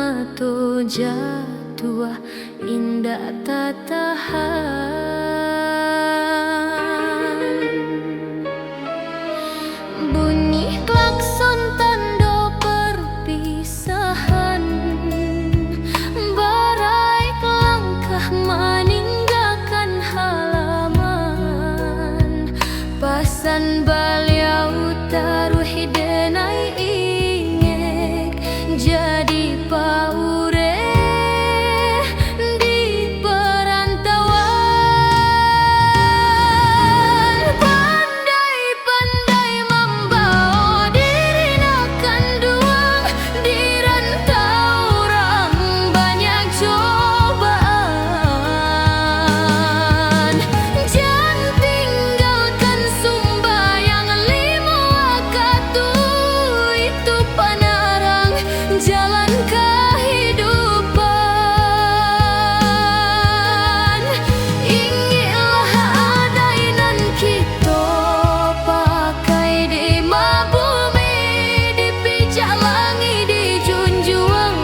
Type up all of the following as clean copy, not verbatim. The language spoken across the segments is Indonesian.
to jatuh indah tak tahan. Bunyi klakson tanda perpisahan, baraik langkah meninggalkan halaman. Pasan baliau taruh denai ingek jadi paure di perantauan. Pandai-pandai membawa diri nakan duang di rantau orang banyak cobaan. Jangan tinggalkan sumbayang lima waktu, itu penerang jalan kehidupan. Ingilah adainan kita pakai di bumi, dipijak langit dijunjung.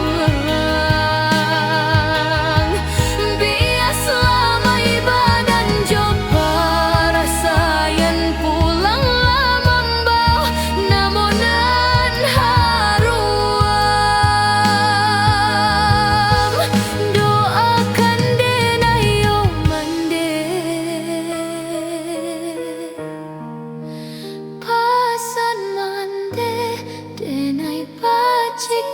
Biar selama ibadan jopa rasayan pulang lamambau namunan haruam. Doakan denayo mande pasan mande denai pacik